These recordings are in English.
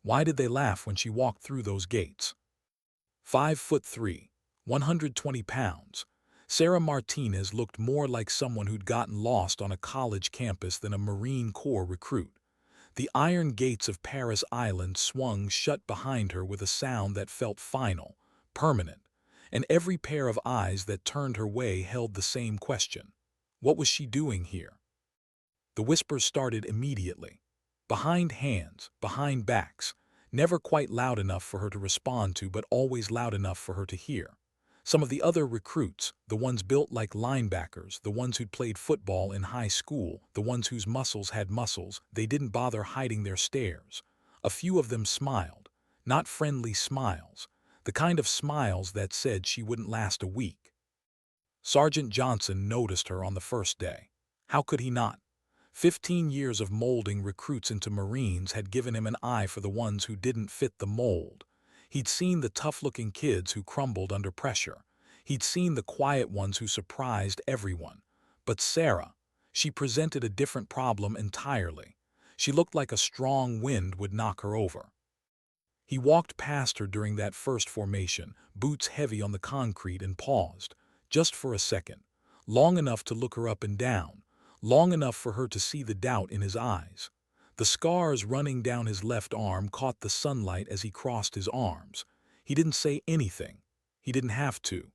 Why did they laugh when she walked through those gates? 5'3", 120 pounds, Sarah Martinez looked more like someone who'd gotten lost on a college campus than a Marine Corps recruit. The iron gates of Paris Island swung shut behind her with a sound that felt final, permanent, and every pair of eyes that turned her way held the same question. What was she doing here? The whispers started immediately. Behind hands, behind backs, never quite loud enough for her to respond to, but always loud enough for her to hear. Some of the other recruits, the ones built like linebackers, the ones who'd played football in high school, the ones whose muscles had muscles, they didn't bother hiding their stares. A few of them smiled, not friendly smiles, the kind of smiles that said she wouldn't last a week. Sergeant Johnson noticed her on the first day. How could he not? 15 years of molding recruits into Marines had given him an eye for the ones who didn't fit the mold. He'd seen the tough-looking kids who crumbled under pressure. He'd seen the quiet ones who surprised everyone. But Sarah, she presented a different problem entirely. She looked like a strong wind would knock her over. He walked past her during that first formation, boots heavy on the concrete, and paused, just for a second, long enough to look her up and down, long enough for her to see the doubt in his eyes. The scars running down his left arm caught the sunlight as he crossed his arms. He didn't say anything. He didn't have to.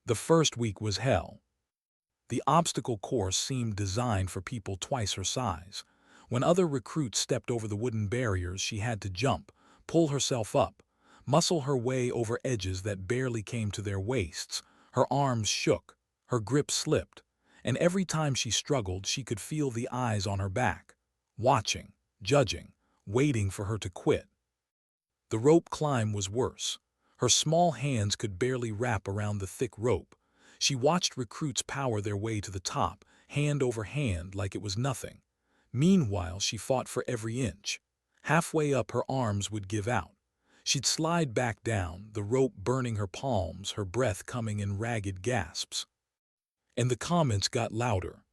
The first week was hell. The obstacle course seemed designed for people twice her size. When other recruits stepped over the wooden barriers, she had to jump, pull herself up, muscle her way over edges that barely came to their waists. Her arms shook, her grip slipped, and every time she struggled, she could feel the eyes on her back, watching, judging, waiting for her to quit. The rope climb was worse. Her small hands could barely wrap around the thick rope. She watched recruits power their way to the top, hand over hand, like it was nothing. Meanwhile, she fought for every inch. Halfway up, her arms would give out. She'd slide back down, the rope burning her palms, her breath coming in ragged gasps. And the comments got louder.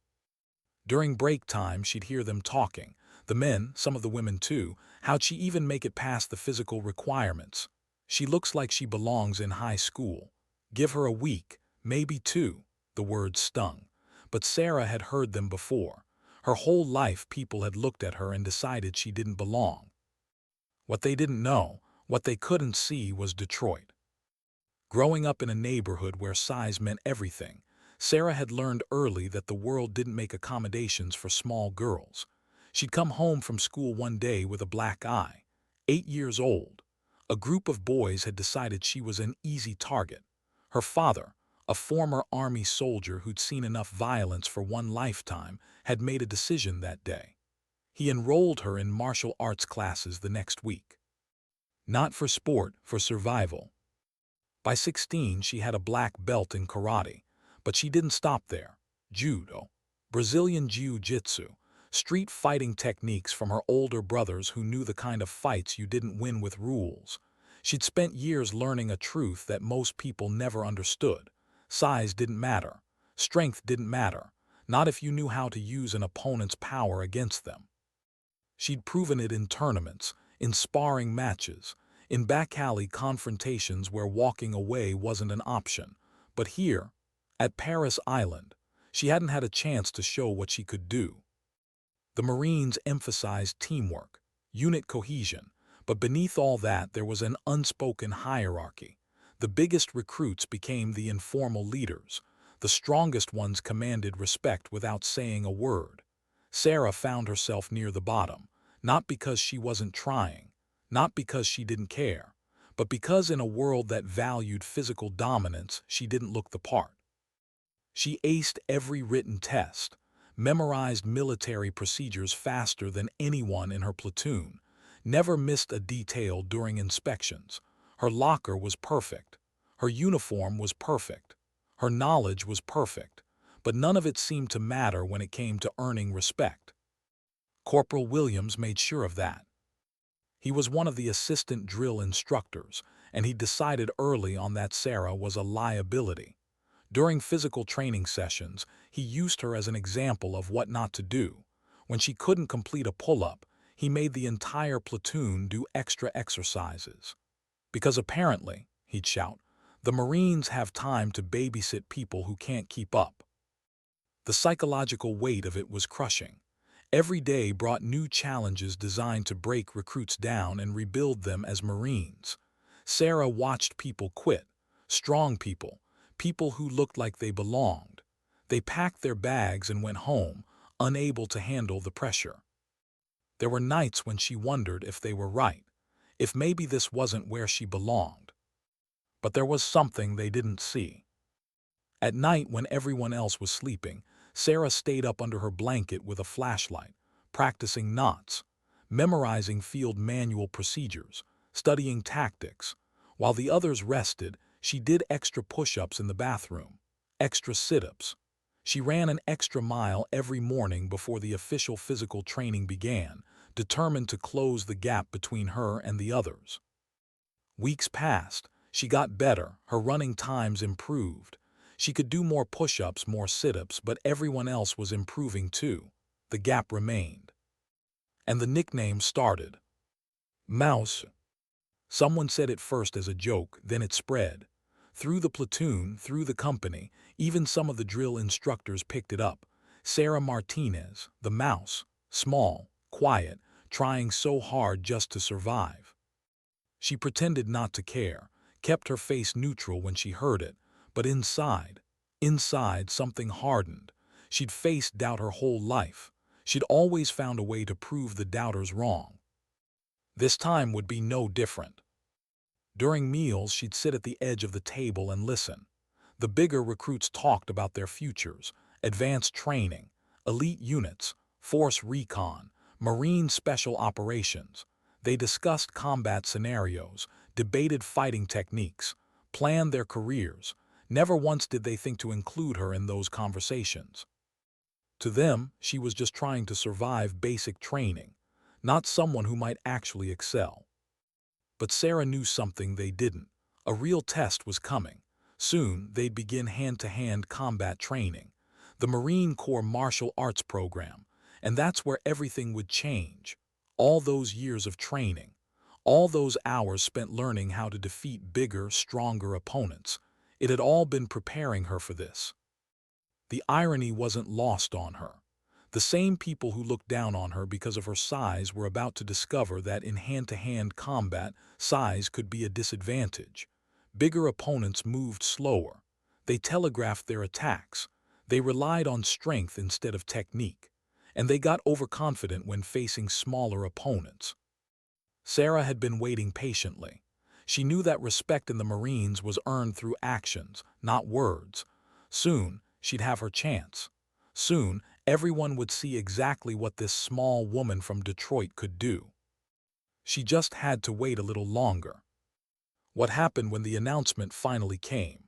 During break time, she'd hear them talking. The men, some of the women too. How'd she even make it past the physical requirements? She looks like she belongs in high school. Give her a week, maybe two. The words stung. But Sarah had heard them before. Her whole life people had looked at her and decided she didn't belong. What they didn't know, what they couldn't see, was Detroit. Growing up in a neighborhood where size meant everything, Sarah had learned early that the world didn't make accommodations for small girls. She'd come home from school one day with a black eye, 8 years old. A group of boys had decided she was an easy target. Her father, a former army soldier who'd seen enough violence for one lifetime, had made a decision that day. He enrolled her in martial arts classes the next week. Not for sport, for survival. By 16, she had a black belt in karate, but she didn't stop there. Judo, Brazilian jiu-jitsu, street fighting techniques from her older brothers who knew the kind of fights you didn't win with rules. She'd spent years learning a truth that most people never understood. Size didn't matter. Strength didn't matter. Not if you knew how to use an opponent's power against them. She'd proven it in tournaments, in sparring matches, in back alley confrontations where walking away wasn't an option. But here, at Paris Island, she hadn't had a chance to show what she could do. The Marines emphasized teamwork, unit cohesion, but beneath all that there was an unspoken hierarchy. The biggest recruits became the informal leaders. The strongest ones commanded respect without saying a word. Sarah found herself near the bottom, not because she wasn't trying, not because she didn't care, but because in a world that valued physical dominance, she didn't look the part. She aced every written test, memorized military procedures faster than anyone in her platoon, never missed a detail during inspections. Her locker was perfect. Her uniform was perfect. Her knowledge was perfect. But none of it seemed to matter when it came to earning respect. Corporal Williams made sure of that. He was one of the assistant drill instructors, and he decided early on that Sarah was a liability. During physical training sessions, he used her as an example of what not to do. When she couldn't complete a pull-up, he made the entire platoon do extra exercises. Because apparently, he'd shout, the Marines have time to babysit people who can't keep up. The psychological weight of it was crushing. Every day brought new challenges designed to break recruits down and rebuild them as Marines. Sarah watched people quit, strong people, people who looked like they belonged. They packed their bags and went home, unable to handle the pressure. There were nights when she wondered if they were right, if maybe this wasn't where she belonged. But there was something they didn't see. At night, when everyone else was sleeping, Sarah stayed up under her blanket with a flashlight, practicing knots, memorizing field manual procedures, studying tactics. While the others rested, she did extra push-ups in the bathroom, extra sit-ups. She ran an extra mile every morning before the official physical training began, determined to close the gap between her and the others. Weeks passed. She got better, her running times improved. She could do more push-ups, more sit-ups, but everyone else was improving too. The gap remained. And the nickname started. Mouse. Someone said it first as a joke, then it spread. Through the platoon, through the company, even some of the drill instructors picked it up. Sarah Martinez, the mouse, small, quiet, trying so hard just to survive. She pretended not to care, kept her face neutral when she heard it, but inside something hardened. She'd faced doubt her whole life. She'd always found a way to prove the doubters wrong. This time would be no different. During meals, she'd sit at the edge of the table and listen. The bigger recruits talked about their futures, advanced training, elite units, force recon, Marine special operations. They discussed combat scenarios, debated fighting techniques, planned their careers. Never once did they think to include her in those conversations. To them, she was just trying to survive basic training, not someone who might actually excel. But Sarah knew something they didn't. A real test was coming. Soon, they'd begin hand-to-hand combat training, the Marine Corps martial arts program, and that's where everything would change. All those years of training, all those hours spent learning how to defeat bigger, stronger opponents, it had all been preparing her for this. The irony wasn't lost on her. The same people who looked down on her because of her size were about to discover that in hand-to-hand combat, size could be a disadvantage. Bigger opponents moved slower. They telegraphed their attacks. They relied on strength instead of technique. And they got overconfident when facing smaller opponents. Sarah had been waiting patiently. She knew that respect in the Marines was earned through actions, not words. Soon, she'd have her chance. Soon, everyone would see exactly what this small woman from Detroit could do. She just had to wait a little longer. What happened when the announcement finally came?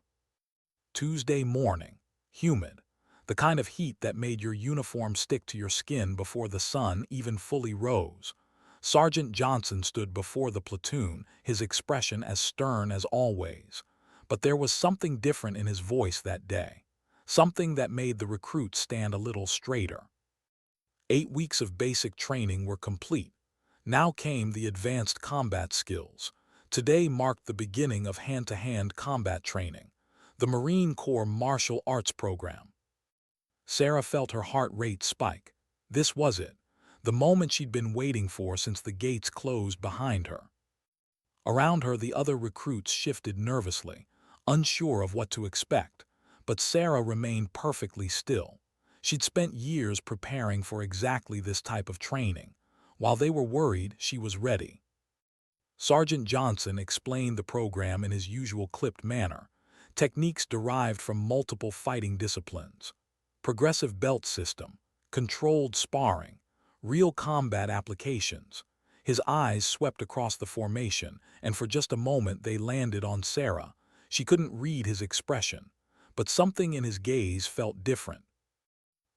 Tuesday morning, humid, the kind of heat that made your uniform stick to your skin before the sun even fully rose. Sergeant Johnson stood before the platoon, his expression as stern as always. But there was something different in his voice that day. Something that made the recruits stand a little straighter. 8 weeks of basic training were complete. Now came the advanced combat skills. Today marked the beginning of hand-to-hand combat training, the Marine Corps martial arts program. Sarah felt her heart rate spike. This was it, the moment she'd been waiting for since the gates closed behind her. Around her, the other recruits shifted nervously, unsure of what to expect. But Sarah remained perfectly still. She'd spent years preparing for exactly this type of training. While they were worried, she was ready. Sergeant Johnson explained the program in his usual clipped manner. Techniques derived from multiple fighting disciplines. Progressive belt system, controlled sparring, real combat applications. His eyes swept across the formation, and for just a moment they landed on Sarah. She couldn't read his expression, but something in his gaze felt different.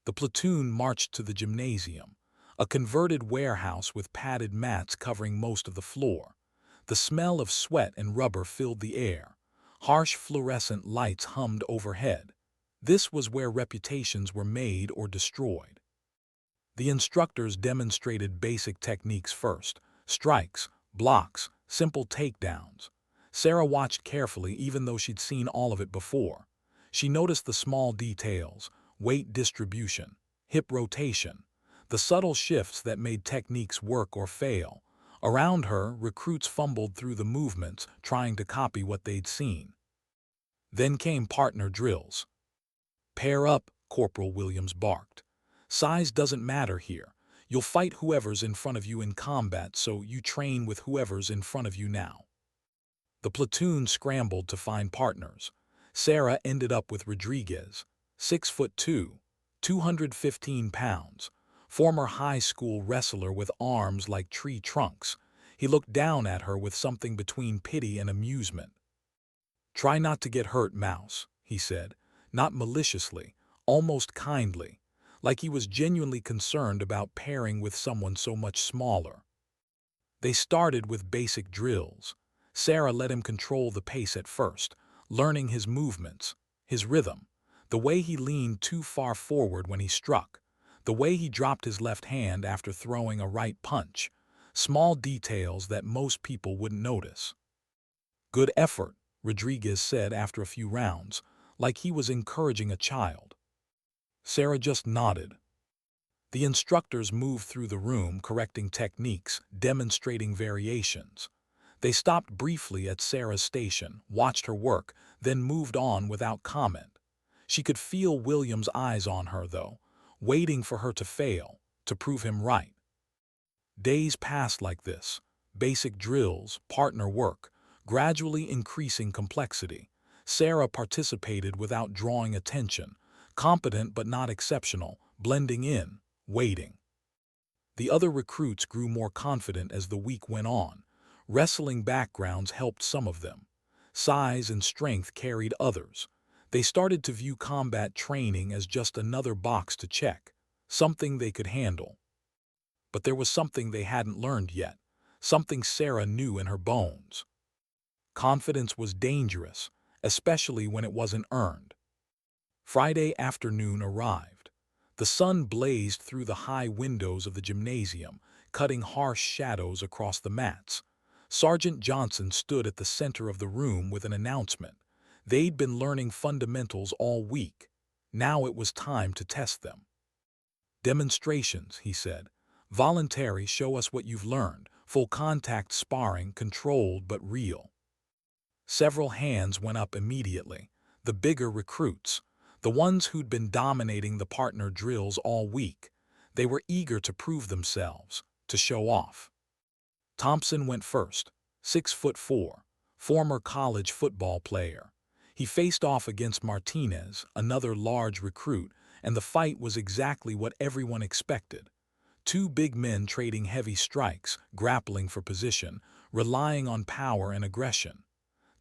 The platoon marched to the gymnasium, a converted warehouse with padded mats covering most of the floor. The smell of sweat and rubber filled the air. Harsh fluorescent lights hummed overhead. This was where reputations were made or destroyed. The instructors demonstrated basic techniques first: strikes, blocks, simple takedowns. Sarah watched carefully even though she'd seen all of it before. She noticed the small details: weight distribution, hip rotation, the subtle shifts that made techniques work or fail. Around her, recruits fumbled through the movements, trying to copy what they'd seen. Then came partner drills. "Pair up," Corporal Williams barked. "Size doesn't matter here. You'll fight whoever's in front of you in combat, so you train with whoever's in front of you now." The platoon scrambled to find partners. Sarah ended up with Rodriguez, 6'2", 215 pounds, former high school wrestler with arms like tree trunks. He looked down at her with something between pity and amusement. "Try not to get hurt, Mouse," he said, not maliciously, almost kindly, like he was genuinely concerned about pairing with someone so much smaller. They started with basic drills. Sarah let him control the pace at first, learning his movements, his rhythm, the way he leaned too far forward when he struck, the way he dropped his left hand after throwing a right punch, small details that most people wouldn't notice. "Good effort," Rodriguez said after a few rounds, like he was encouraging a child. Sarah just nodded. The instructors moved through the room, correcting techniques, demonstrating variations. They stopped briefly at Sarah's station, watched her work, then moved on without comment. She could feel William's eyes on her, though, waiting for her to fail, to prove him right. Days passed like this: basic drills, partner work, gradually increasing complexity. Sarah participated without drawing attention, competent but not exceptional, blending in, waiting. The other recruits grew more confident as the week went on. Wrestling backgrounds helped some of them. Size and strength carried others. They started to view combat training as just another box to check, something they could handle. But there was something they hadn't learned yet, something Sarah knew in her bones. Confidence was dangerous, especially when it wasn't earned. Friday afternoon arrived. The sun blazed through the high windows of the gymnasium, cutting harsh shadows across the mats. Sergeant Johnson stood at the center of the room with an announcement. They'd been learning fundamentals all week. Now it was time to test them. "Demonstrations," he said. "Voluntary, show us what you've learned. Full contact sparring, controlled but real." Several hands went up immediately. The bigger recruits, the ones who'd been dominating the partner drills all week. They were eager to prove themselves, to show off. Thompson went first, 6'4", former college football player. He faced off against Martinez, another large recruit, and the fight was exactly what everyone expected. Two big men trading heavy strikes, grappling for position, relying on power and aggression.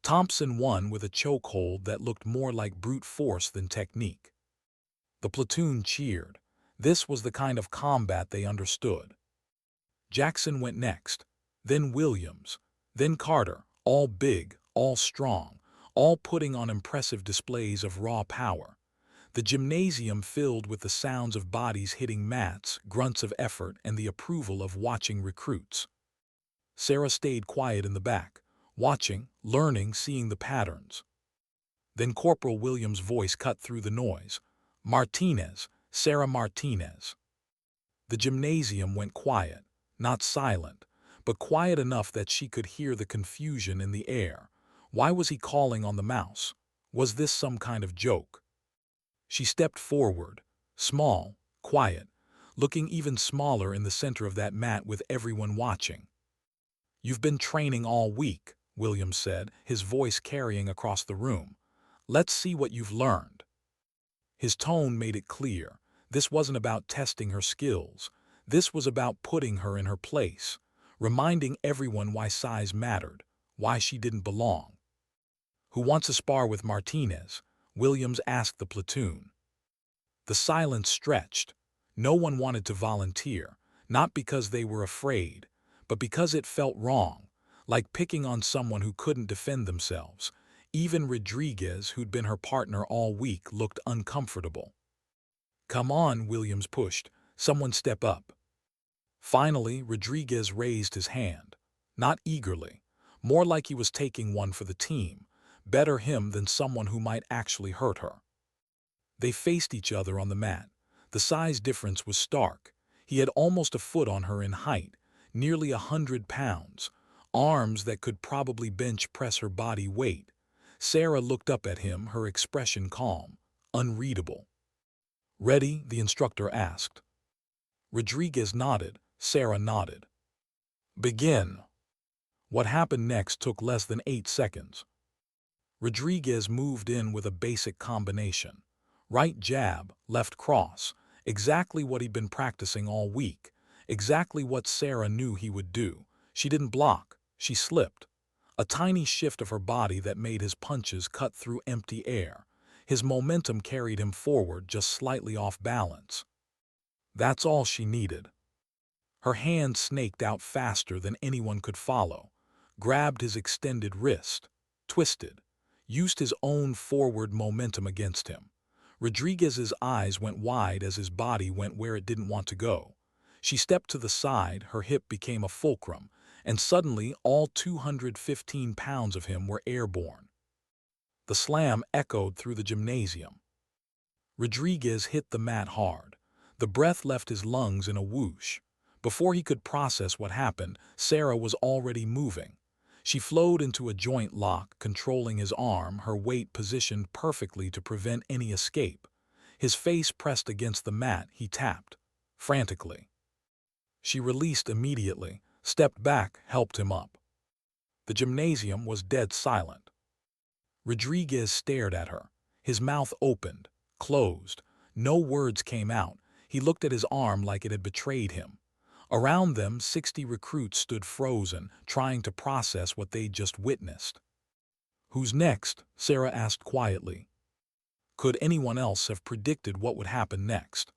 Thompson won with a chokehold that looked more like brute force than technique. The platoon cheered. This was the kind of combat they understood. Jackson went next, then Williams, then Carter, all big, all strong, all putting on impressive displays of raw power. The gymnasium filled with the sounds of bodies hitting mats, grunts of effort, and the approval of watching recruits. Sarah stayed quiet in the back, watching, learning, seeing the patterns. Then Corporal Williams' voice cut through the noise. "Martinez, Sarah Martinez." The gymnasium went quiet, not silent, but quiet enough that she could hear the confusion in the air. Why was he calling on the mouse? Was this some kind of joke? She stepped forward, small, quiet, looking even smaller in the center of that mat with everyone watching. "You've been training all week," Williams said, his voice carrying across the room. "Let's see what you've learned." His tone made it clear. This wasn't about testing her skills. This was about putting her in her place, reminding everyone why size mattered, why she didn't belong. "Who wants to spar with Martinez?" Williams asked the platoon. The silence stretched. No one wanted to volunteer, not because they were afraid, but because it felt wrong, like picking on someone who couldn't defend themselves. Even Rodriguez, who'd been her partner all week, looked uncomfortable. "Come on," Williams pushed. Someone step up. Finally, Rodriguez raised his hand. Not eagerly, more like he was taking one for the team. Better him than someone who might actually hurt her. They faced each other on the mat. The size difference was stark. He had almost a foot on her in height, nearly 100 pounds, arms that could probably bench press her body weight. Sarah looked up at him, her expression calm, unreadable. "Ready?" the instructor asked. Rodriguez nodded. Sarah nodded. "Begin." What happened next took less than 8 seconds. Rodriguez moved in with a basic combination. Right jab, left cross, exactly what he'd been practicing all week, exactly what Sarah knew he would do. She didn't block, she slipped. A tiny shift of her body that made his punches cut through empty air. His momentum carried him forward, just slightly off balance. That's all she needed. Her hand snaked out faster than anyone could follow, grabbed his extended wrist, twisted, used his own forward momentum against him. Rodriguez's eyes went wide as his body went where it didn't want to go. She stepped to the side, her hip became a fulcrum, and suddenly all 215 pounds of him were airborne. The slam echoed through the gymnasium. Rodriguez hit the mat hard. The breath left his lungs in a whoosh. Before he could process what happened, Sarah was already moving. She flowed into a joint lock, controlling his arm, her weight positioned perfectly to prevent any escape. His face pressed against the mat, he tapped, frantically. She released immediately, stepped back, helped him up. The gymnasium was dead silent. Rodriguez stared at her. His mouth opened, closed. No words came out. He looked at his arm like it had betrayed him. Around them, 60 recruits stood frozen, trying to process what they'd just witnessed. "Who's next?" Sarah asked quietly. Could anyone else have predicted what would happen next?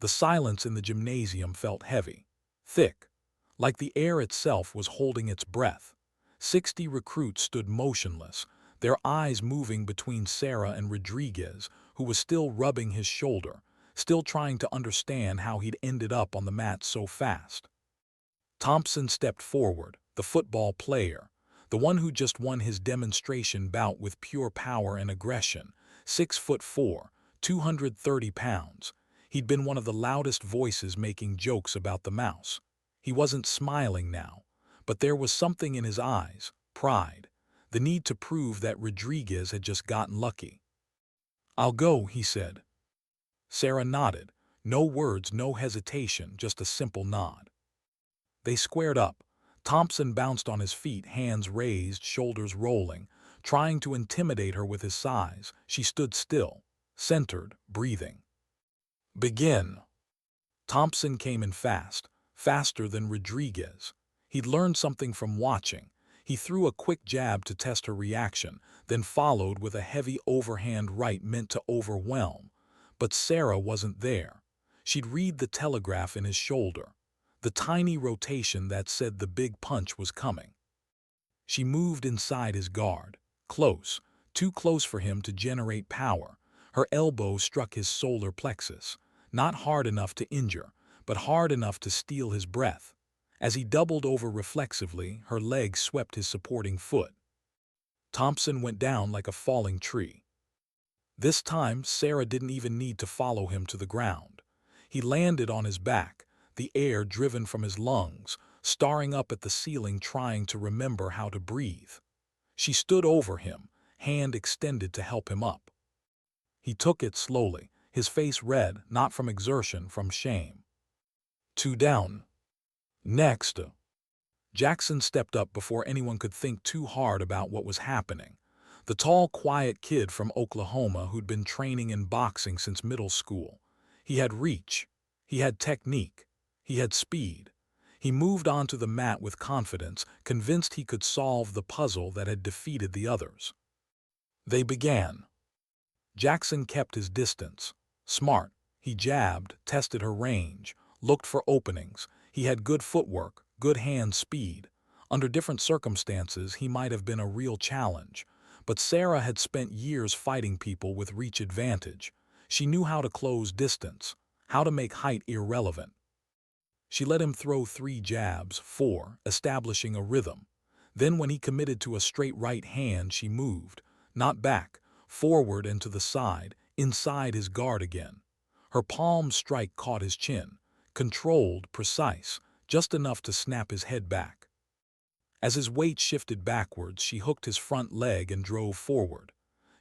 The silence in the gymnasium felt heavy, thick, like the air itself was holding its breath. 60 recruits stood motionless, their eyes moving between Sarah and Rodriguez, who was still rubbing his shoulder, still trying to understand how he'd ended up on the mat so fast. Thompson stepped forward, the football player, the one who just won his demonstration bout with pure power and aggression, 6'4", 230 pounds. He'd been one of the loudest voices making jokes about the mouse. He wasn't smiling now, but there was something in his eyes, pride, the need to prove that Rodriguez had just gotten lucky. "I'll go," he said. Sarah nodded. No words, no hesitation, just a simple nod. They squared up. Thompson bounced on his feet, hands raised, shoulders rolling, trying to intimidate her with his size. She stood still, centered, breathing. "Begin." Thompson came in fast, faster than Rodriguez. He'd learned something from watching. He threw a quick jab to test her reaction, then followed with a heavy overhand right meant to overwhelm. But Sarah wasn't there. She'd read the telegraph in his shoulder, the tiny rotation that said the big punch was coming. She moved inside his guard, close, too close for him to generate power. Her elbow struck his solar plexus, not hard enough to injure, but hard enough to steal his breath. As he doubled over reflexively, her leg swept his supporting foot. Thompson went down like a falling tree. This time, Sarah didn't even need to follow him to the ground. He landed on his back, the air driven from his lungs, staring up at the ceiling trying to remember how to breathe. She stood over him, hand extended to help him up. He took it slowly, his face red, not from exertion, from shame. "Two down. Next." Jackson stepped up before anyone could think too hard about what was happening. The tall, quiet kid from Oklahoma who'd been training in boxing since middle school. He had reach. He had technique. He had speed. He moved onto the mat with confidence, convinced he could solve the puzzle that had defeated the others. They began. Jackson kept his distance. Smart. He jabbed, tested her range, looked for openings. He had good footwork, good hand speed. Under different circumstances, he might have been a real challenge. But Sarah had spent years fighting people with reach advantage. She knew how to close distance, how to make height irrelevant. She let him throw 3 jabs, 4, establishing a rhythm. Then when he committed to a straight right hand, she moved, not back, forward and to the side, inside his guard again. Her palm strike caught his chin, controlled, precise, just enough to snap his head back. As his weight shifted backwards, she hooked his front leg and drove forward.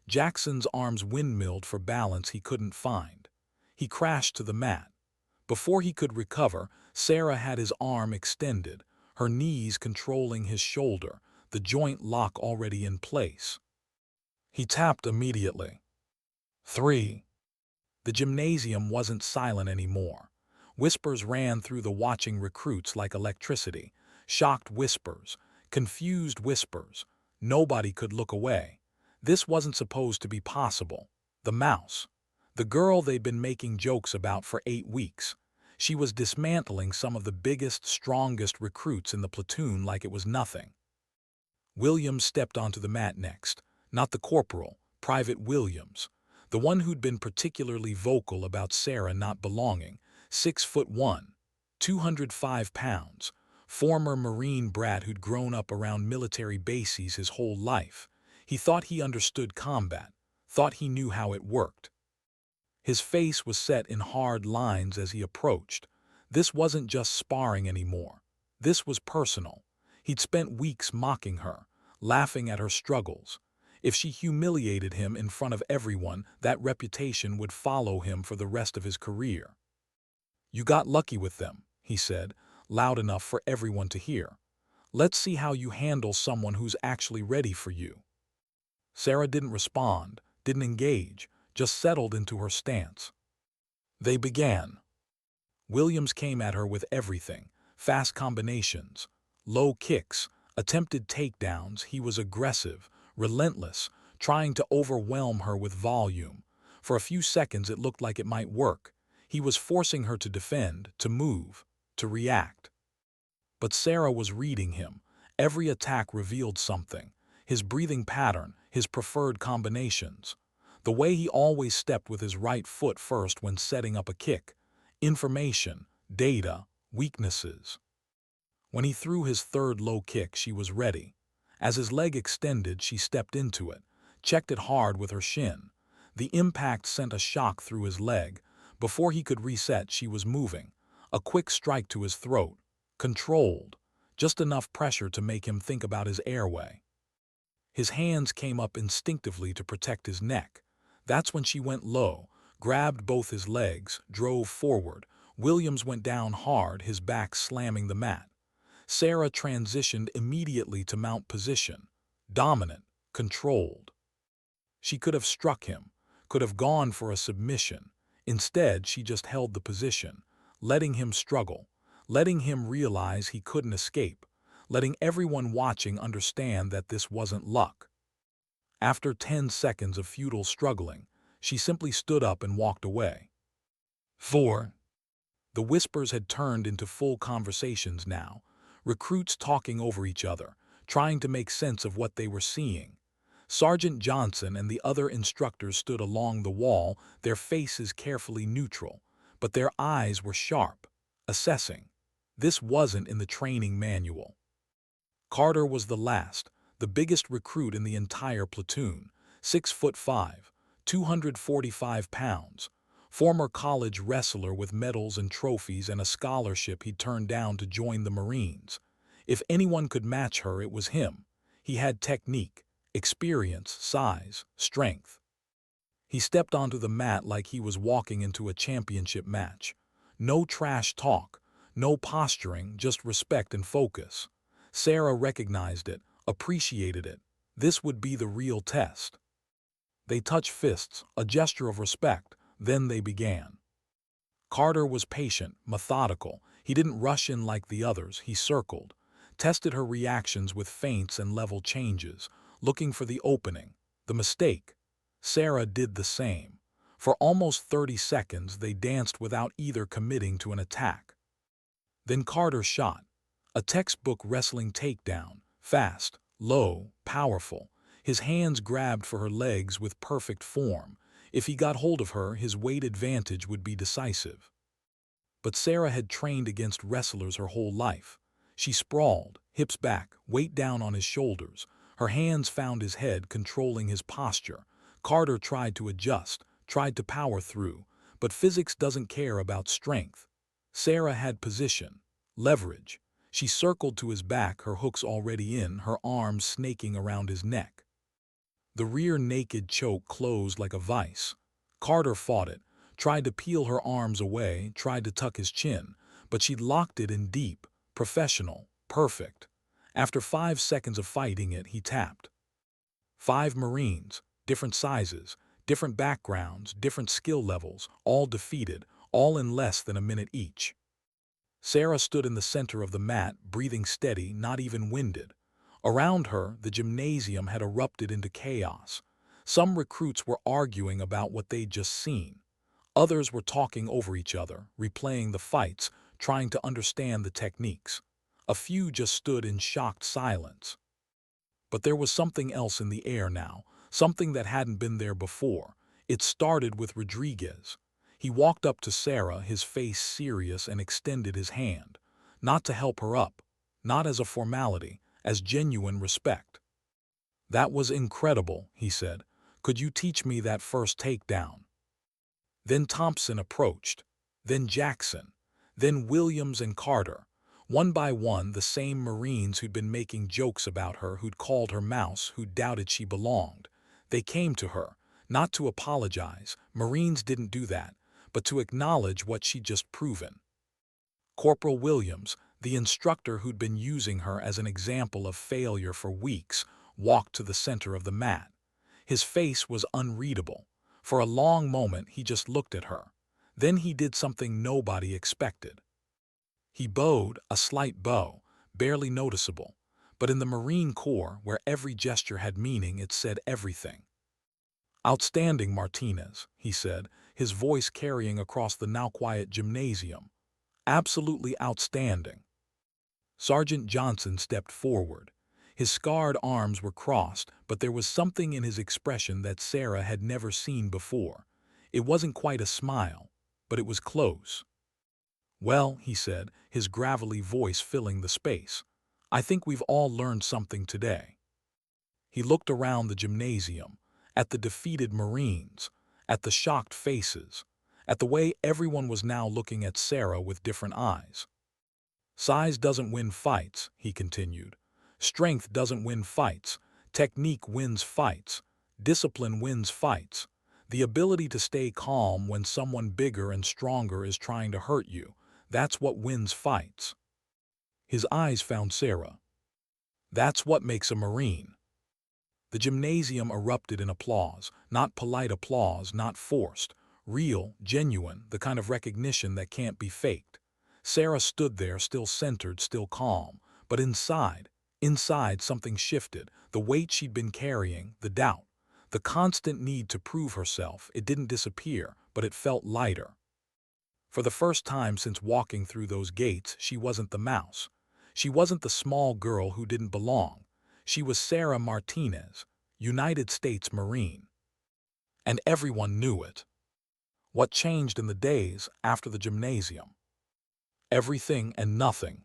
Jackson's arms windmilled for balance he couldn't find. He crashed to the mat. Before he could recover, Sarah had his arm extended, her knees controlling his shoulder, the joint lock already in place. He tapped immediately. 3. The gymnasium wasn't silent anymore. Whispers ran through the watching recruits like electricity. Shocked whispers, confused whispers. Nobody could look away. This wasn't supposed to be possible. The mouse. The girl they'd been making jokes about for 8 weeks. She was dismantling some of the biggest, strongest recruits in the platoon like it was nothing. Williams stepped onto the mat next. Not the corporal, Private Williams. The one who'd been particularly vocal about Sarah not belonging. 6'1", 205 pounds. Former Marine brat who'd grown up around military bases his whole life. He thought he understood combat, thought he knew how it worked. His face was set in hard lines as he approached. This wasn't just sparring anymore. This was personal. He'd spent weeks mocking her, laughing at her struggles. If she humiliated him in front of everyone, that reputation would follow him for the rest of his career. "You got lucky with them," he said, loud enough for everyone to hear. "Let's see how you handle someone who's actually ready for you." Sarah didn't respond, didn't engage, just settled into her stance. They began. Williams came at her with everything, fast combinations, low kicks, attempted takedowns. He was aggressive, relentless, trying to overwhelm her with volume. For a few seconds it looked like it might work. He was forcing her to defend, to move, to react. But Sarah was reading him. Every attack revealed something. His breathing pattern, his preferred combinations. The way he always stepped with his right foot first when setting up a kick. Information, data, weaknesses. When he threw his third low kick, she was ready. As his leg extended, she stepped into it, checked it hard with her shin. The impact sent a shock through his leg. Before he could reset, she was moving. A quick strike to his throat. Controlled. Just enough pressure to make him think about his airway. His hands came up instinctively to protect his neck. That's when she went low, grabbed both his legs, drove forward. Williams went down hard, his back slamming the mat. Sarah transitioned immediately to mount position. Dominant, controlled. She could have struck him, could have gone for a submission. Instead, she just held the position, letting him struggle, letting him realize he couldn't escape, letting everyone watching understand that this wasn't luck. After 10 seconds of futile struggling, she simply stood up and walked away. 4. The whispers had turned into full conversations now, recruits talking over each other, trying to make sense of what they were seeing. Sergeant Johnson and the other instructors stood along the wall, their faces carefully neutral, but their eyes were sharp, assessing. This wasn't in the training manual. Carter was the last, the biggest recruit in the entire platoon, 6'5", 245 pounds, former college wrestler with medals and trophies and a scholarship he turned down to join the Marines. If anyone could match her, it was him. He had technique, experience, size, strength. He stepped onto the mat like he was walking into a championship match. No trash talk, no posturing, just respect and focus. Sarah recognized it, appreciated it. This would be the real test. They touched fists, a gesture of respect, then they began. Carter was patient, methodical. He didn't rush in like the others, he circled, tested her reactions with feints and level changes, looking for the opening, the mistake. Sarah did the same. For almost 30 seconds they danced without either committing to an attack. Then Carter shot. A textbook wrestling takedown, fast, low, powerful. His hands grabbed for her legs with perfect form. If he got hold of her, his weight advantage would be decisive. But Sarah had trained against wrestlers her whole life. She sprawled, hips back, weight down on his shoulders. Her hands found his head, controlling his posture. Carter tried to adjust, tried to power through, but physics doesn't care about strength. Sarah had position, leverage. She circled to his back, her hooks already in, her arms snaking around his neck. The rear naked choke closed like a vice. Carter fought it, tried to peel her arms away, tried to tuck his chin, but she'd locked it in deep, professional, perfect. After 5 seconds of fighting it, he tapped. 5 Marines, different sizes, different backgrounds, different skill levels, all defeated, all in less than a minute each. Sarah stood in the center of the mat, breathing steady, not even winded. Around her, the gymnasium had erupted into chaos. Some recruits were arguing about what they'd just seen. Others were talking over each other, replaying the fights, trying to understand the techniques. A few just stood in shocked silence. But there was something else in the air now, something that hadn't been there before. It started with Rodriguez. He walked up to Sarah, his face serious, and extended his hand. Not to help her up, not as a formality, as genuine respect. "That was incredible," he said. "Could you teach me that first takedown?" Then Thompson approached. Then Jackson. Then Williams and Carter. One by one, the same Marines who'd been making jokes about her, who'd called her mouse, who doubted she belonged. They came to her, not to apologize. Marines didn't do that, but to acknowledge what she'd just proven. Corporal Williams, the instructor who'd been using her as an example of failure for weeks, walked to the center of the mat. His face was unreadable. For a long moment, he just looked at her. Then he did something nobody expected. He bowed, a slight bow, barely noticeable. But in the Marine Corps, where every gesture had meaning, it said everything. "Outstanding, Martinez," he said, his voice carrying across the now quiet gymnasium. "Absolutely outstanding." Sergeant Johnson stepped forward. His scarred arms were crossed, but there was something in his expression that Sarah had never seen before. It wasn't quite a smile, but it was close. "Well," he said, his gravelly voice filling the space, "I think we've all learned something today." He looked around the gymnasium, at the defeated Marines, at the shocked faces, at the way everyone was now looking at Sarah with different eyes. "Size doesn't win fights," he continued. "Strength doesn't win fights. Technique wins fights. Discipline wins fights. The ability to stay calm when someone bigger and stronger is trying to hurt you, that's what wins fights." His eyes found Sarah. "That's what makes a Marine." The gymnasium erupted in applause, not polite applause, not forced, real, genuine, the kind of recognition that can't be faked. Sarah stood there, still centered, still calm, but inside something shifted, the weight she'd been carrying, the doubt, the constant need to prove herself. It didn't disappear, but it felt lighter. For the first time since walking through those gates, she wasn't the mouse. She wasn't the small girl who didn't belong. She was Sarah Martinez, United States Marine. And everyone knew it. What changed in the days after the gymnasium? Everything and nothing.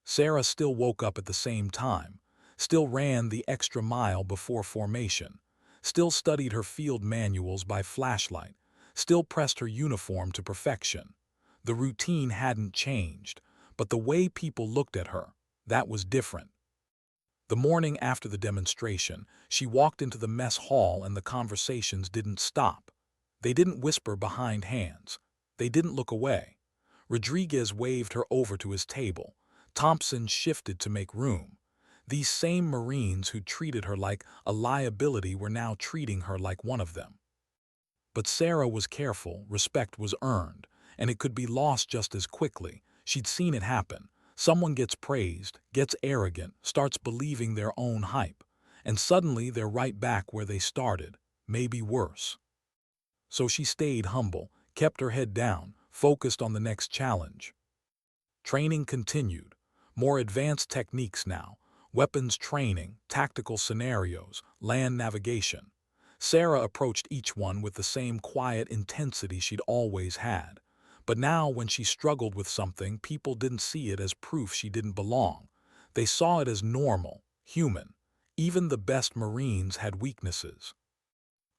Sarah still woke up at the same time, still ran the extra mile before formation, still studied her field manuals by flashlight, still pressed her uniform to perfection. The routine hadn't changed, but the way people looked at her, that was different. The morning after the demonstration, she walked into the mess hall and the conversations didn't stop. They didn't whisper behind hands. They didn't look away. Rodriguez waved her over to his table. Thompson shifted to make room. These same Marines who treated her like a liability were now treating her like one of them. But Sarah was careful, respect was earned, and it could be lost just as quickly. She'd seen it happen. Someone gets praised, gets arrogant, starts believing their own hype, and suddenly they're right back where they started, maybe worse. So she stayed humble, kept her head down, focused on the next challenge. Training continued. More advanced techniques now, weapons training, tactical scenarios, land navigation. Sarah approached each one with the same quiet intensity she'd always had. But now, when she struggled with something, people didn't see it as proof she didn't belong. They saw it as normal, human. Even the best Marines had weaknesses.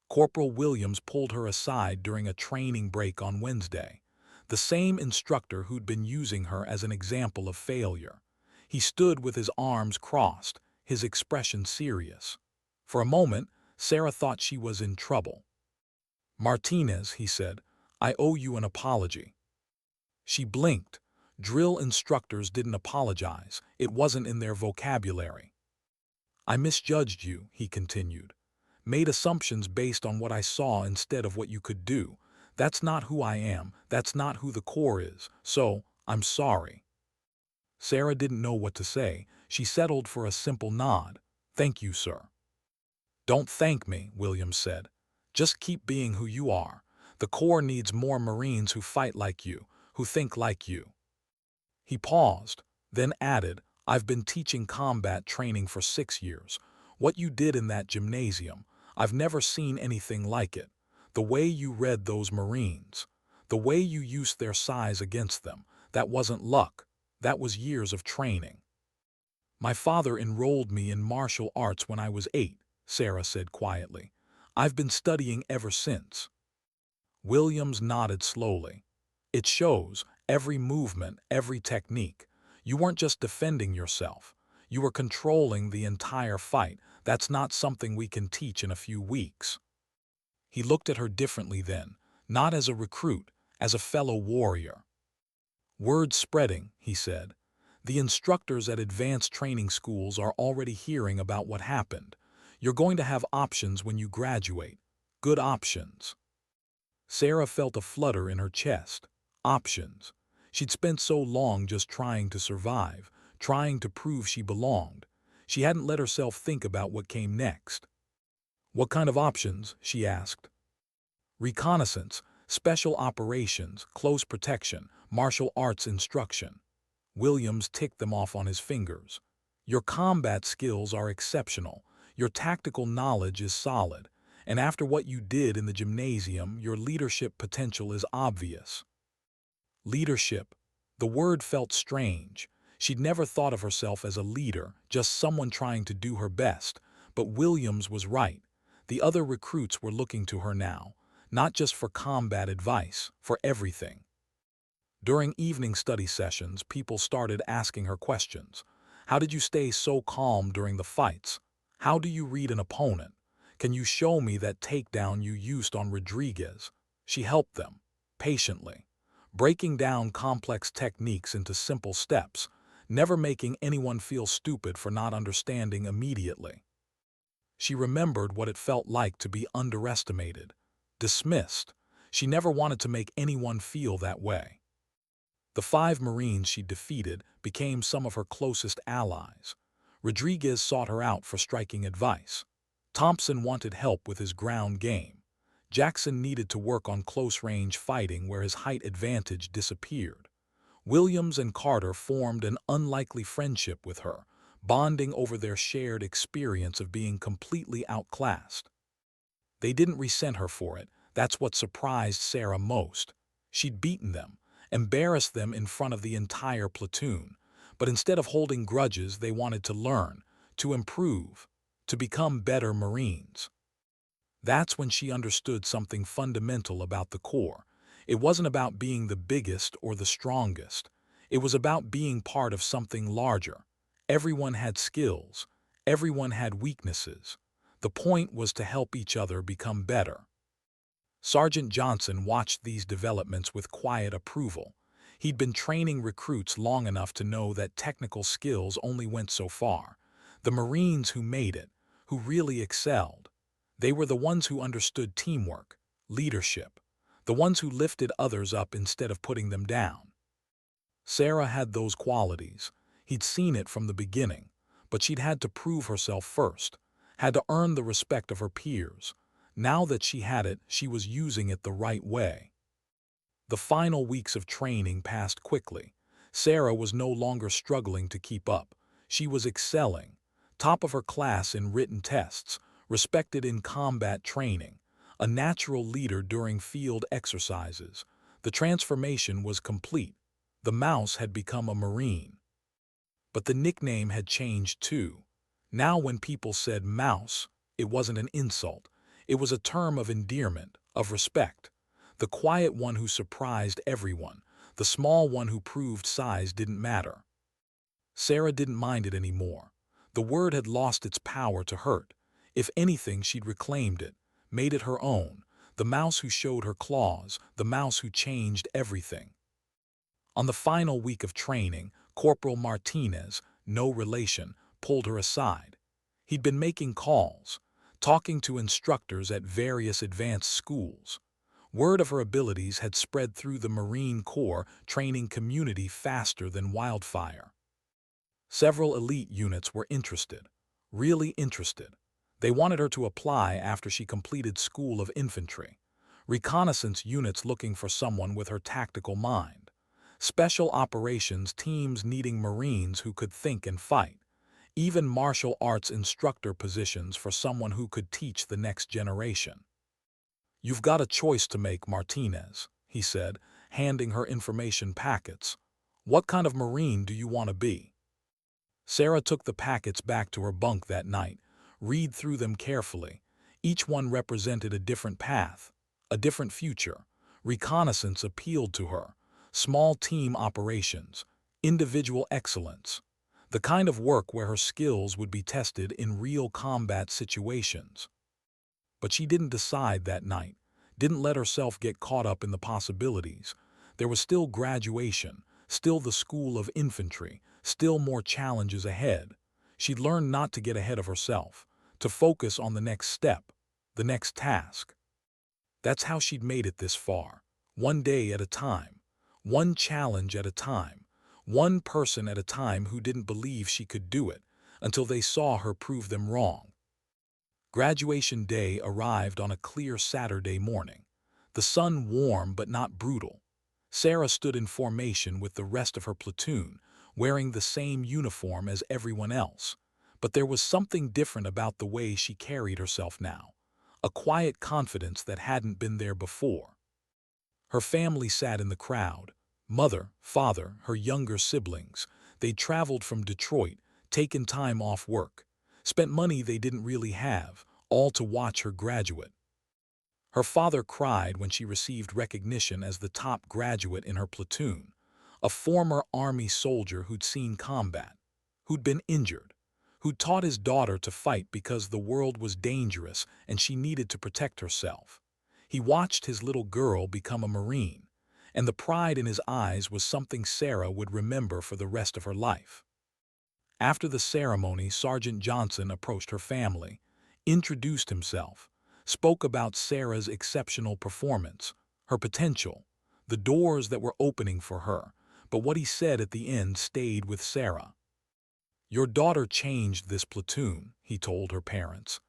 Corporal Williams pulled her aside during a training break on Wednesday. The same instructor who'd been using her as an example of failure. He stood with his arms crossed, his expression serious. For a moment, Sarah thought she was in trouble. "Martinez," he said, "I owe you an apology." She blinked. Drill instructors didn't apologize. It wasn't in their vocabulary. "I misjudged you," he continued. "Made assumptions based on what I saw instead of what you could do. That's not who I am. That's not who the Corps is. So, I'm sorry." Sarah didn't know what to say. She settled for a simple nod. "Thank you, sir." "Don't thank me," Williams said. "Just keep being who you are. The Corps needs more Marines who fight like you, who think like you." He paused, then added, "I've been teaching combat training for 6 years. What you did in that gymnasium, I've never seen anything like it. The way you read those Marines, the way you used their size against them, that wasn't luck. That was years of training." "My father enrolled me in martial arts when I was 8, Sarah said quietly. "I've been studying ever since." Williams nodded slowly. "It shows, every movement, every technique. You weren't just defending yourself. You were controlling the entire fight. That's not something we can teach in a few weeks." He looked at her differently then, not as a recruit, as a fellow warrior. "Word spreading," he said. "The instructors at advanced training schools are already hearing about what happened. You're going to have options when you graduate. Good options." Sarah felt a flutter in her chest. Options. She'd spent so long just trying to survive, trying to prove she belonged. She hadn't let herself think about what came next. "What kind of options?" she asked. "Reconnaissance, special operations, close protection, martial arts instruction." Williams ticked them off on his fingers. "Your combat skills are exceptional. Your tactical knowledge is solid. And after what you did in the gymnasium, your leadership potential is obvious." Leadership. The word felt strange. She'd never thought of herself as a leader, just someone trying to do her best. But Williams was right. The other recruits were looking to her now, not just for combat advice, for everything. During evening study sessions, people started asking her questions. "How did you stay so calm during the fights? How do you read an opponent? Can you show me that takedown you used on Rodriguez?" She helped them, patiently, breaking down complex techniques into simple steps, never making anyone feel stupid for not understanding immediately. She remembered what it felt like to be underestimated, dismissed. She never wanted to make anyone feel that way. The 5 Marines she defeated became some of her closest allies. Rodriguez sought her out for striking advice. Thompson wanted help with his ground game. Jackson needed to work on close-range fighting where his height advantage disappeared. Williams and Carter formed an unlikely friendship with her, bonding over their shared experience of being completely outclassed. They didn't resent her for it. That's what surprised Sarah most. She'd beaten them, embarrassed them in front of the entire platoon. But instead of holding grudges, they wanted to learn, to improve, to become better Marines. That's when she understood something fundamental about the Corps. It wasn't about being the biggest or the strongest. It was about being part of something larger. Everyone had skills. Everyone had weaknesses. The point was to help each other become better. Sergeant Johnson watched these developments with quiet approval. He'd been training recruits long enough to know that technical skills only went so far. The Marines who made it, who really excelled, they were the ones who understood teamwork, leadership, the ones who lifted others up instead of putting them down. Sarah had those qualities. He'd seen it from the beginning, but she'd had to prove herself first, had to earn the respect of her peers. Now that she had it, she was using it the right way. The final weeks of training passed quickly. Sarah was no longer struggling to keep up. She was excelling, top of her class in written tests, respected in combat training, a natural leader during field exercises. The transformation was complete. The mouse had become a Marine. But the nickname had changed too. Now when people said mouse, it wasn't an insult. It was a term of endearment, of respect. The quiet one who surprised everyone, the small one who proved size didn't matter. Sarah didn't mind it anymore. The word had lost its power to hurt. If anything, she'd reclaimed it, made it her own. The mouse who showed her claws, the mouse who changed everything. On the final week of training, Corporal Martinez, no relation, pulled her aside. He'd been making calls, talking to instructors at various advanced schools. Word of her abilities had spread through the Marine Corps training community faster than wildfire. Several elite units were interested, really interested. They wanted her to apply after she completed School of Infantry. Reconnaissance units looking for someone with her tactical mind. Special operations teams needing Marines who could think and fight. Even martial arts instructor positions for someone who could teach the next generation. "You've got a choice to make, Martinez," he said, handing her information packets. "What kind of Marine do you want to be?" Sarah took the packets back to her bunk that night, read through them carefully. Each one represented a different path, a different future. Reconnaissance appealed to her. Small team operations, individual excellence. The kind of work where her skills would be tested in real combat situations. But she didn't decide that night, didn't let herself get caught up in the possibilities. There was still graduation, still the School of Infantry, still more challenges ahead. She'd learned not to get ahead of herself, to focus on the next step, the next task. That's how she'd made it this far, one day at a time, one challenge at a time, one person at a time who didn't believe she could do it, until they saw her prove them wrong. Graduation day arrived on a clear Saturday morning. The sun warm but not brutal. Sarah stood in formation with the rest of her platoon, wearing the same uniform as everyone else. But there was something different about the way she carried herself now. A quiet confidence that hadn't been there before. Her family sat in the crowd. Mother, father, her younger siblings. They'd traveled from Detroit, taken time off work, spent money they didn't really have, all to watch her graduate. Her father cried when she received recognition as the top graduate in her platoon, a former Army soldier who'd seen combat, who'd been injured, who'd taught his daughter to fight because the world was dangerous and she needed to protect herself. He watched his little girl become a Marine, and the pride in his eyes was something Sarah would remember for the rest of her life. After the ceremony, Sergeant Johnson approached her family, introduced himself, spoke about Sarah's exceptional performance, her potential, the doors that were opening for her, but what he said at the end stayed with Sarah. "Your daughter changed this platoon," he told her parents.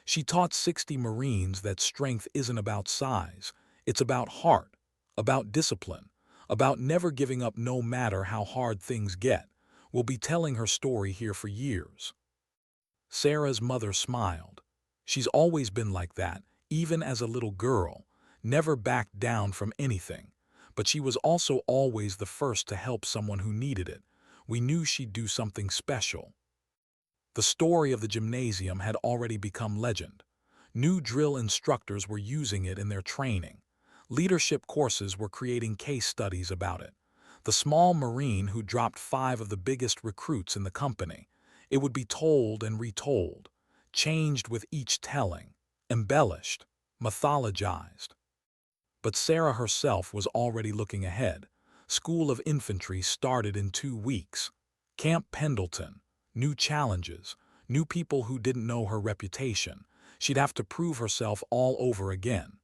"She taught 60 Marines that strength isn't about size, it's about heart, about discipline, about never giving up no matter how hard things get. We'll be telling her story here for years." Sarah's mother smiled. She's always been like that, even as a little girl, never backed down from anything. But she was also always the first to help someone who needed it. We knew she'd do something special. The story of the gymnasium had already become legend. New drill instructors were using it in their training. Leadership courses were creating case studies about it. The small Marine who dropped 5 of the biggest recruits in the company. It would be told and retold, changed with each telling, embellished, mythologized. But Sarah herself was already looking ahead. School of Infantry started in 2 weeks. Camp Pendleton, new challenges, new people who didn't know her reputation. She'd have to prove herself all over again.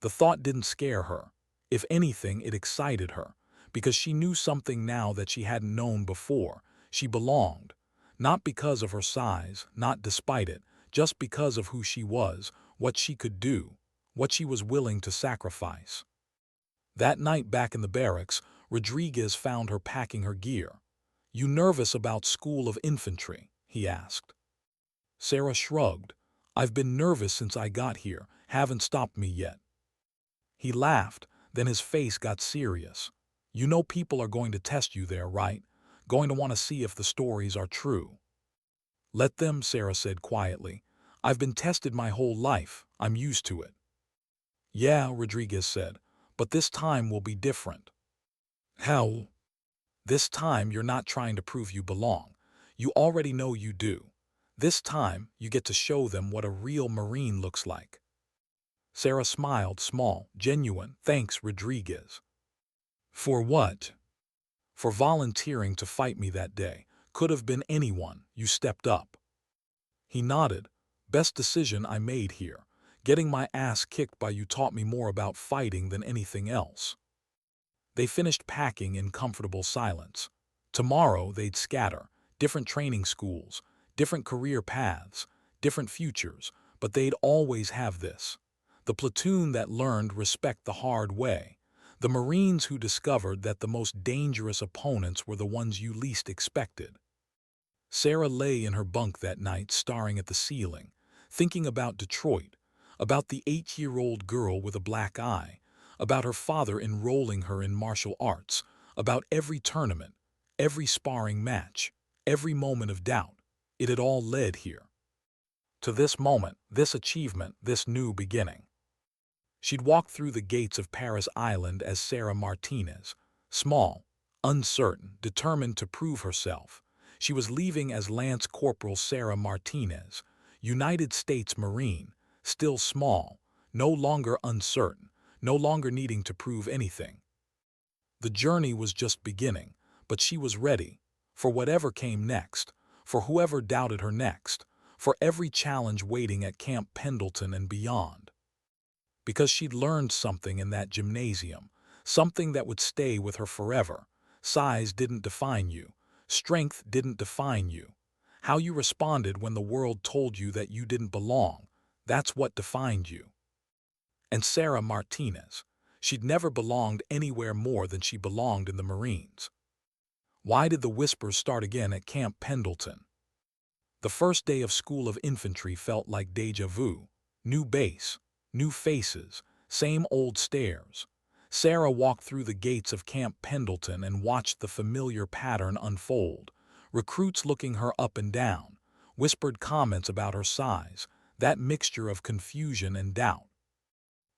The thought didn't scare her. If anything, it excited her, because she knew something now that she hadn't known before. She belonged. Not because of her size, not despite it, just because of who she was, what she could do, what she was willing to sacrifice. That night back in the barracks, Rodriguez found her packing her gear. "You nervous about School of Infantry?" he asked. Sarah shrugged. "I've been nervous since I got here, haven't stopped me yet." He laughed, Then his face got serious. "You know people are going to test you there, right? Going to want to see if the stories are true." "Let them," Sarah said quietly. "I've been tested my whole life. I'm used to it." "Yeah," Rodriguez said, "but this time will be different." "How?" "This time you're not trying to prove you belong. You already know you do. This time you get to show them what a real Marine looks like." Sarah smiled, small, genuine. "Thanks, Rodriguez." "For what?" "For volunteering to fight me that day. Could have been anyone. You stepped up." He nodded. "Best decision I made here. Getting my ass kicked by you taught me more about fighting than anything else." They finished packing in comfortable silence. Tomorrow they'd scatter, different training schools, different career paths, different futures, but they'd always have this. The platoon that learned respect the hard way. The Marines who discovered that the most dangerous opponents were the ones you least expected. Sarah lay in her bunk that night staring at the ceiling, thinking about Detroit, about the 8-year-old girl with a black eye, about her father enrolling her in martial arts, about every tournament, every sparring match, every moment of doubt. It had all led here. To this moment, this achievement, this new beginning. She'd walked through the gates of Paris Island as Sarah Martinez, small, uncertain, determined to prove herself. She was leaving as Lance Corporal Sarah Martinez, United States Marine, still small, no longer uncertain, no longer needing to prove anything. The journey was just beginning, but she was ready, for whatever came next, for whoever doubted her next, for every challenge waiting at Camp Pendleton and beyond. Because she'd learned something in that gymnasium, something that would stay with her forever. Size didn't define you. Strength didn't define you. How you responded when the world told you that you didn't belong, that's what defined you. And Sarah Martinez, she'd never belonged anywhere more than she belonged in the Marines. Why did the whispers start again at Camp Pendleton? The first day of School of Infantry felt like déjà vu. New base, new faces, same old stairs. Sarah walked through the gates of Camp Pendleton and watched the familiar pattern unfold. Recruits looking her up and down, whispered comments about her size, that mixture of confusion and doubt.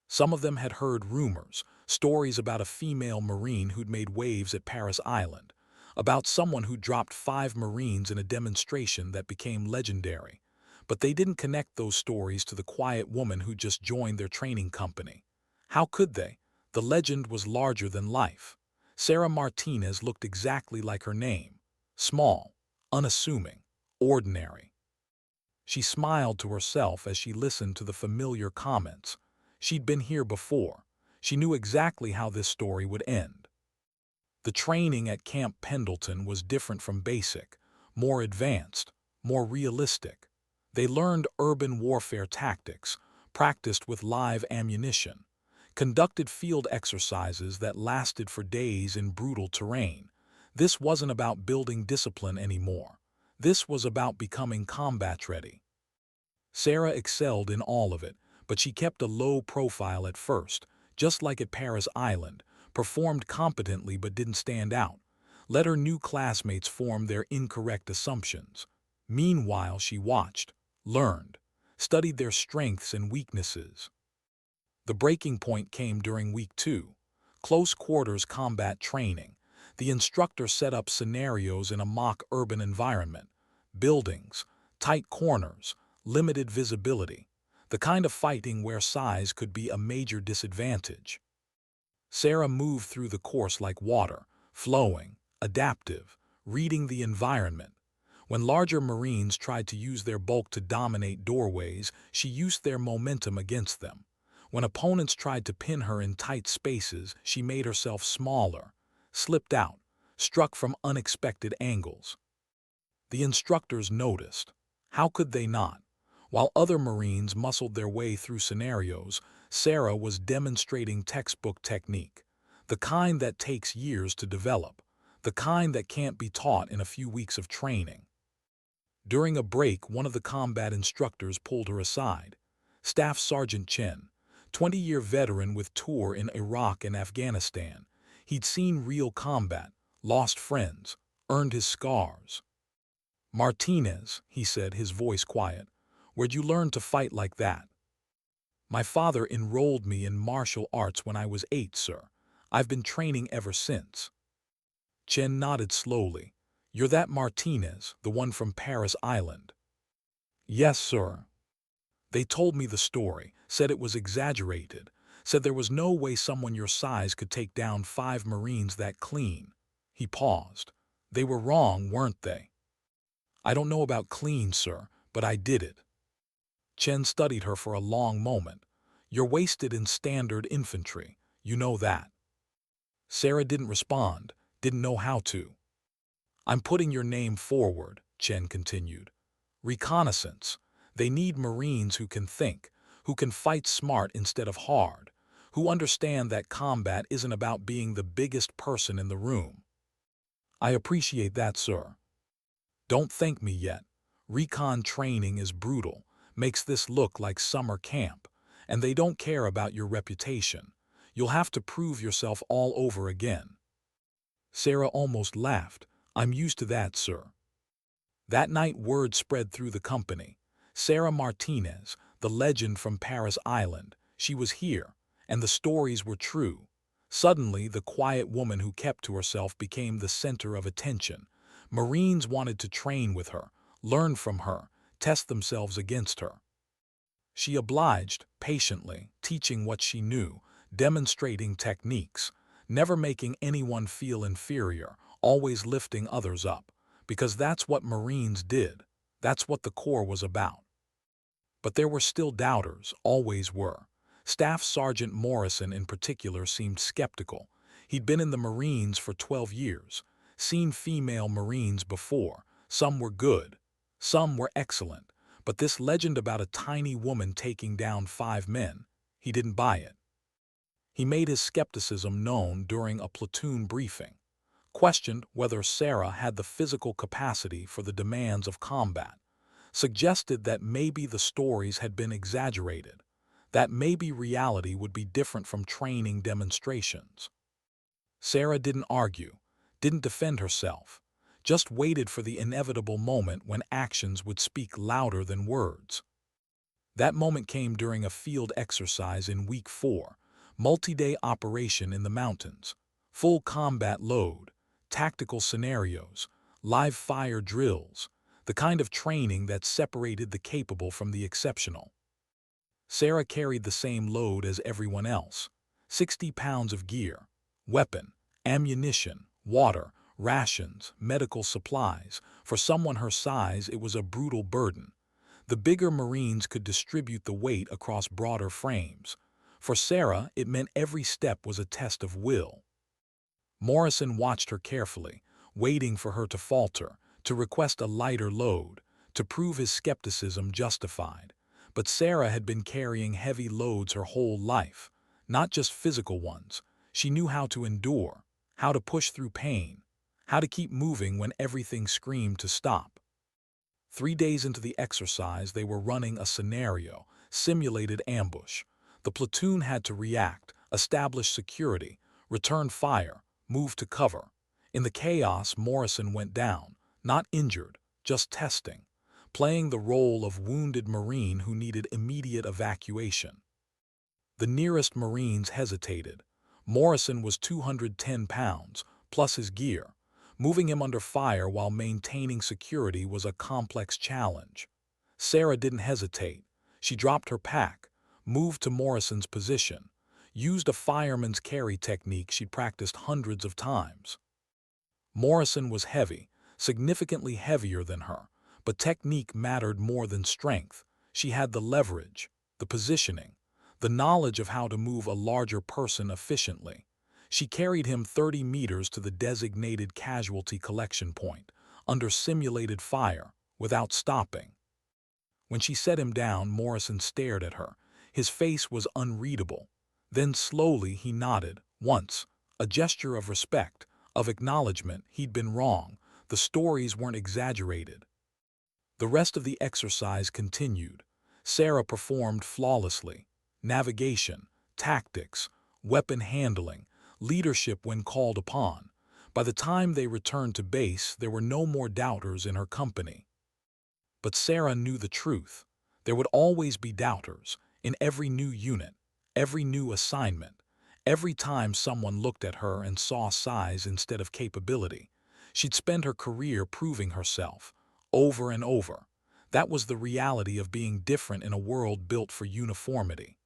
Some of them had heard rumors, stories about a female Marine who'd made waves at Paris Island, about someone who dropped 5 Marines in a demonstration that became legendary. But they didn't connect those stories to the quiet woman who just joined their training company. How could they? The legend was larger than life. Sarah Martinez looked exactly like her name. Small, unassuming, ordinary. She smiled to herself as she listened to the familiar comments. She'd been here before. She knew exactly how this story would end. The training at Camp Pendleton was different from basic, more advanced, more realistic. They learned urban warfare tactics, practiced with live ammunition, conducted field exercises that lasted for days in brutal terrain. This wasn't about building discipline anymore. This was about becoming combat ready. Sarah excelled in all of it, but she kept a low profile at first, just like at Paris Island, performed competently but didn't stand out, let her new classmates form their incorrect assumptions. Meanwhile, she watched, learned, studied their strengths and weaknesses. The breaking point came during week 2, close quarters combat training. The instructor set up scenarios in a mock urban environment, buildings, tight corners, limited visibility, the kind of fighting where size could be a major disadvantage. Sarah moved through the course like water, flowing, adaptive, reading the environment. When larger Marines tried to use their bulk to dominate doorways, she used their momentum against them. When opponents tried to pin her in tight spaces, she made herself smaller, slipped out, struck from unexpected angles. The instructors noticed. How could they not? While other Marines muscled their way through scenarios, Sarah was demonstrating textbook technique, the kind that takes years to develop, the kind that can't be taught in a few weeks of training. During a break, one of the combat instructors pulled her aside. "Staff Sergeant Chen, 20-year veteran with tour in Iraq and Afghanistan. He'd seen real combat, lost friends, earned his scars. "Martinez," he said, his voice quiet, "where'd you learn to fight like that?" "My father enrolled me in martial arts when I was 8, sir. I've been training ever since." Chen nodded slowly. "You're that Martinez, the one from Paris Island?" "Yes, sir." "They told me the story, said it was exaggerated, said there was no way someone your size could take down 5 Marines that clean." He paused. "They were wrong, weren't they?" "I don't know about clean, sir, but I did it." Chen studied her for a long moment. "You're wasted in standard infantry. You know that." Sarah didn't respond, didn't know how to. "I'm putting your name forward," Chen continued. "Reconnaissance. They need Marines who can think, who can fight smart instead of hard, who understand that combat isn't about being the biggest person in the room." "I appreciate that, sir." "Don't thank me yet. Recon training is brutal, makes this look like summer camp, and they don't care about your reputation. You'll have to prove yourself all over again." Sarah almost laughed. "I'm used to that, sir." That night word spread through the company. Sarah Martinez, the legend from Paris Island, she was here, and the stories were true. Suddenly, the quiet woman who kept to herself became the center of attention. Marines wanted to train with her, learn from her, test themselves against her. She obliged, patiently, teaching what she knew, demonstrating techniques, never making anyone feel inferior, always lifting others up, because that's what Marines did. That's what the Corps was about. But there were still doubters, always were. Staff Sergeant Morrison in particular seemed skeptical. He'd been in the Marines for 12 years, seen female Marines before. Some were good, some were excellent, but this legend about a tiny woman taking down 5 men, he didn't buy it. He made his skepticism known during a platoon briefing, questioned whether Sarah had the physical capacity for the demands of combat, suggested that maybe the stories had been exaggerated, that maybe reality would be different from training demonstrations. Sarah didn't argue, didn't defend herself, just waited for the inevitable moment when actions would speak louder than words. That moment came during a field exercise in Week 4, multi-day operation in the mountains, full combat load, tactical scenarios, live fire drills, the kind of training that separated the capable from the exceptional. Sarah carried the same load as everyone else, 60 pounds of gear, weapon, ammunition, water, rations, medical supplies. For someone her size, it was a brutal burden. The bigger Marines could distribute the weight across broader frames. For Sarah, it meant every step was a test of will. Morrison watched her carefully, waiting for her to falter, to request a lighter load, to prove his skepticism justified. But Sarah had been carrying heavy loads her whole life, not just physical ones. She knew how to endure, how to push through pain, how to keep moving when everything screamed to stop. 3 days into the exercise, they were running a scenario, simulated ambush. The platoon had to react, establish security, return fire, move to cover. In the chaos, Morrison went down, not injured, just testing, playing the role of wounded Marine who needed immediate evacuation. The nearest Marines hesitated. Morrison was 210 pounds, plus his gear. Moving him under fire while maintaining security was a complex challenge. Sarah didn't hesitate. She dropped her pack, moved to Morrison's position, used a fireman's carry technique she'd practiced hundreds of times. Morrison was heavy, significantly heavier than her, but technique mattered more than strength. She had the leverage, the positioning, the knowledge of how to move a larger person efficiently. She carried him 30 meters to the designated casualty collection point, under simulated fire, without stopping. When she set him down, Morrison stared at her. His face was unreadable. Then slowly he nodded, once, a gesture of respect, of acknowledgement he'd been wrong. The stories weren't exaggerated. The rest of the exercise continued. Sarah performed flawlessly. navigation, tactics, weapon handling, leadership when called upon. By the time they returned to base, there were no more doubters in her company. But Sarah knew the truth. There would always be doubters in every new unit, every new assignment, every time someone looked at her and saw size instead of capability. She'd spend her career proving herself, over and over. That was the reality of being different in a world built for uniformity.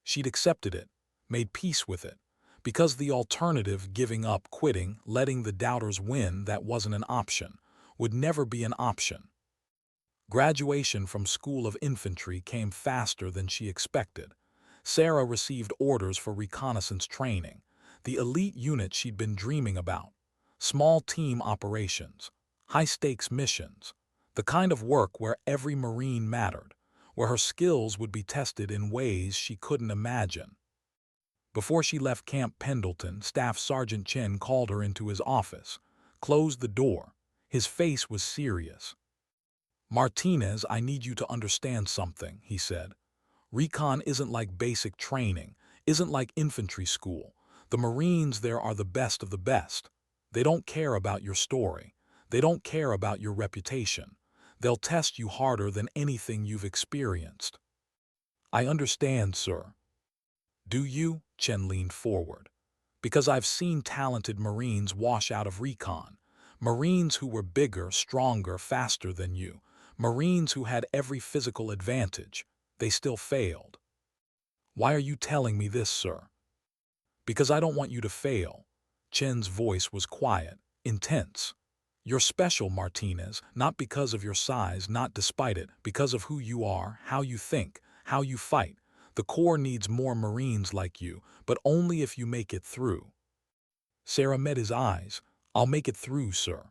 She'd accepted it, made peace with it, because the alternative, giving up, quitting, letting the doubters win, that wasn't an option, would never be an option. Graduation from School of Infantry came faster than she expected. Sarah received orders for reconnaissance training, the elite unit she'd been dreaming about. Small team operations, high-stakes missions, the kind of work where every Marine mattered, where her skills would be tested in ways she couldn't imagine. Before she left Camp Pendleton, Staff Sergeant Chen called her into his office, closed the door. His face was serious. "Martinez, I need you to understand something," he said. "Recon isn't like basic training, isn't like infantry school. The Marines there are the best of the best. They don't care about your story. They don't care about your reputation. They'll test you harder than anything you've experienced." "I understand, sir." "Do you?" Chen leaned forward. "Because I've seen talented Marines wash out of recon. Marines who were bigger, stronger, faster than you. Marines who had every physical advantage. They still failed." "Why are you telling me this, sir?" "Because I don't want you to fail." Chen's voice was quiet, intense. "You're special, Martinez, not because of your size, not despite it, because of who you are, how you think, how you fight. The Corps needs more Marines like you, but only if you make it through." Sarah met his eyes. "I'll make it through, sir."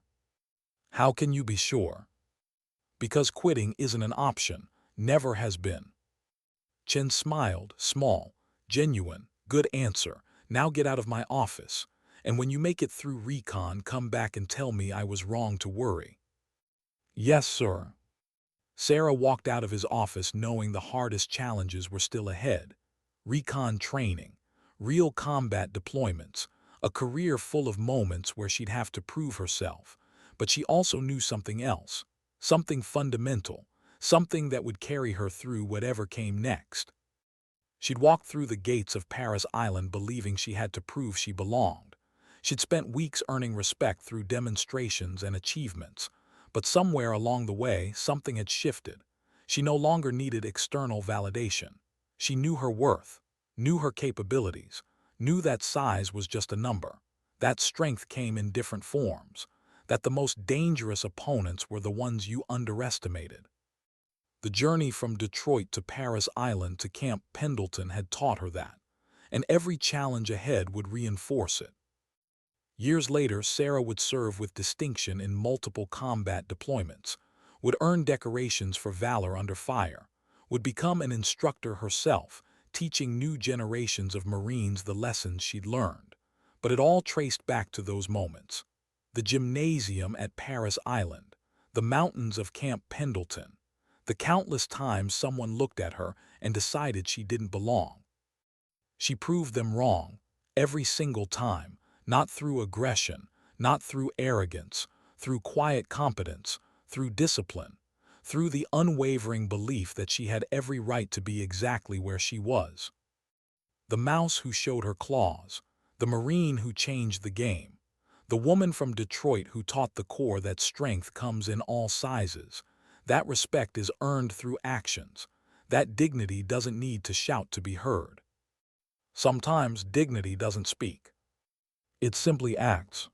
"How can you be sure?" "Because quitting isn't an option, never has been." Chen smiled, small, genuine. "Good answer. Now get out of my office. And when you make it through recon, come back and tell me I was wrong to worry." "Yes, sir." Sarah walked out of his office knowing the hardest challenges were still ahead. Recon training, real combat deployments, a career full of moments where she'd have to prove herself. But she also knew something else, something fundamental, something that would carry her through whatever came next. She'd walked through the gates of Paris Island believing she had to prove she belonged. She'd spent weeks earning respect through demonstrations and achievements. But somewhere along the way, something had shifted. She no longer needed external validation. She knew her worth, knew her capabilities, knew that size was just a number, that strength came in different forms, that the most dangerous opponents were the ones you underestimated. The journey from Detroit to Paris Island to Camp Pendleton had taught her that, and every challenge ahead would reinforce it. Years later, Sarah would serve with distinction in multiple combat deployments, would earn decorations for valor under fire, would become an instructor herself, teaching new generations of Marines the lessons she'd learned. But it all traced back to those moments. The gymnasium at Paris Island, the mountains of Camp Pendleton, the countless times someone looked at her and decided she didn't belong. She proved them wrong, every single time. Not through aggression, not through arrogance, through quiet competence, through discipline, through the unwavering belief that she had every right to be exactly where she was. The mouse who showed her claws, the Marine who changed the game, the woman from Detroit who taught the Corps that strength comes in all sizes. That respect is earned through actions. That dignity doesn't need to shout to be heard. Sometimes dignity doesn't speak. It simply acts.